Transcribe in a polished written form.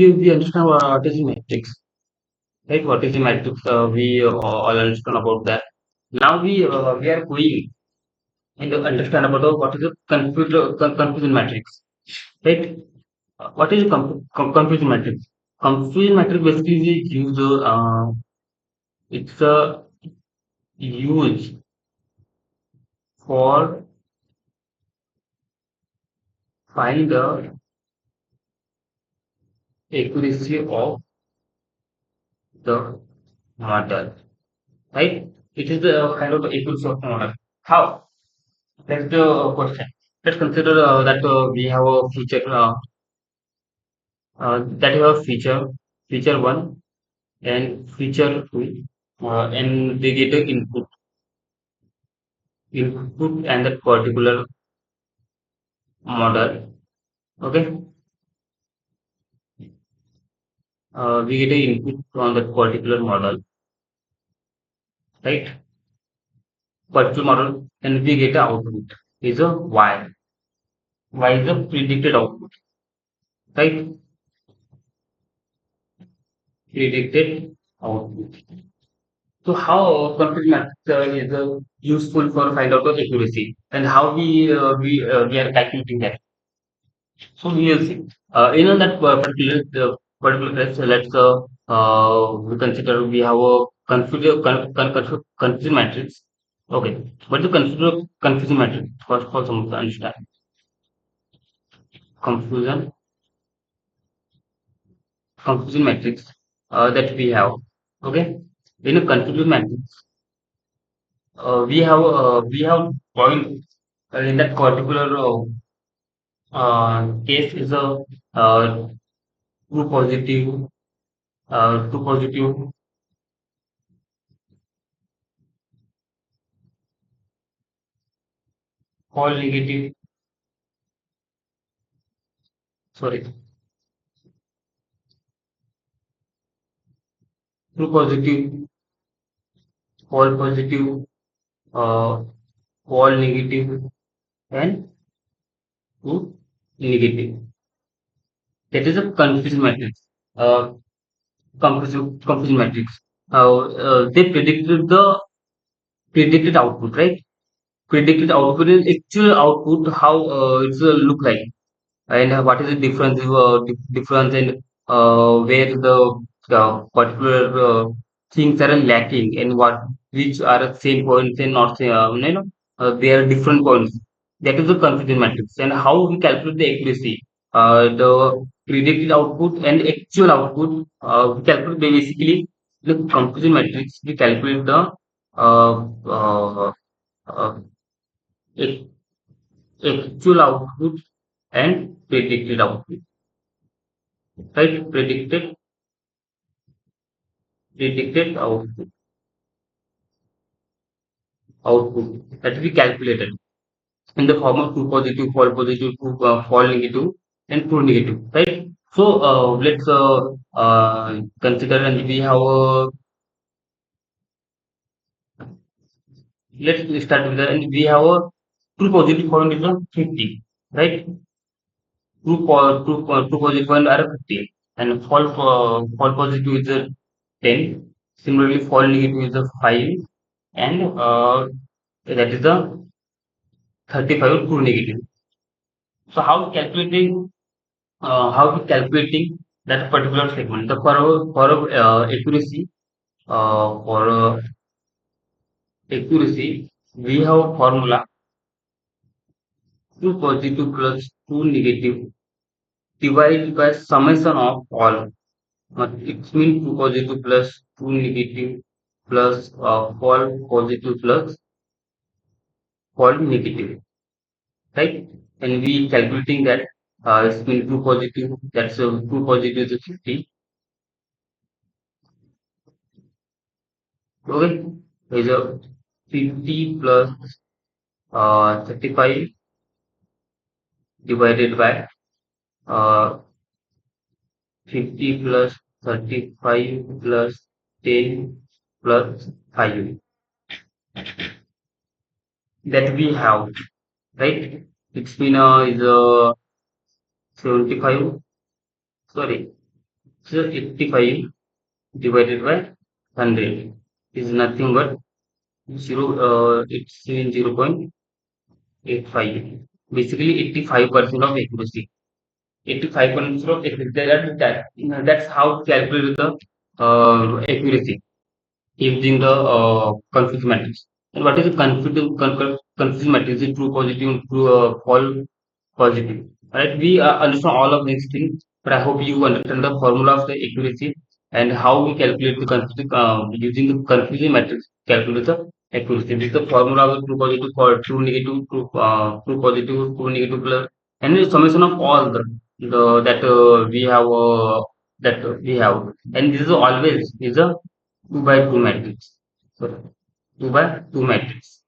We understand what is matrix, right? What is the matrix? We all understand about that. Now we are going and understand about what is a confusion matrix, right? What is a confusion matrix? Confusion matrix basically gives it's a use for find the accuracy of the model, right? It is the kind of accuracy of the model. How? That's the question. Let's consider that we have a feature that you have feature one and feature two, and they get the input and that particular model. Okay, we get a input on that particular model, right? Particular model, and we get a output is a y. Y is a predicted output, right? Predicted output. So how confidence matrix is useful for find out the accuracy and how we are calculating that. So we will see. In that particular case, we consider we have a confusion matrix. Okay, what is the confusion matrix? First, for some to understand confusion confusion matrix that we have. Okay, in a confusion matrix, we have point in that particular case is a uh, true positive, true positive, false negative, sorry, true positive, false positive, uh, false negative, and true negative. That is a confusion matrix. Uh, confusion matrix. They predicted output, right? Predicted output is actual output. How it's look like, and what is the difference in where the particular things are lacking and what which are same points and not same, they are different points. That is the confusion matrix. And how we calculate the accuracy, the predicted output and actual output, we calculate basically the confusion matrix. We calculate the uh, uh, uh, ac- actual output and predicted output, right? Predicted output that we calculated in the form of true positive, true false negative, and true negative, right? So let's consider, and we have let's start with that, and we have a true positive point is a 50, right? True positive point are 50, and false positive is a 10. Similarly, false negative is a 5, and that is the 35 true negative. So how we calculating that particular segment? The for accuracy, for accuracy, we have a formula: true positive plus true negative divided by summation of all. It means true positive plus true negative plus false positive plus false negative, right? And we calculating that it's mean true positive. That's true positive is 50. Okay, is a 50 plus 35 divided by uh, 50 plus 35 plus 10 plus 5 that we have, right? It's been is 75, sorry, So 85 divided by 100 is nothing but 0.85. Basically 85% of accuracy. 85% of accuracy. That's how to calculate the accuracy using the confuse matrix. And what is the confuse matrix? Is it true positive, true false positive? Right? We understand all of these things, but I hope you understand the formula of the accuracy and how we calculate the confuse using the confusion matrix. Calculate the accuracy. This is the formula of true positive for true negative, true positive, true negative plus, and the summation of all the that we have we have. And this is always is a 2 by 2 matrix. So 2 by 2 matrix.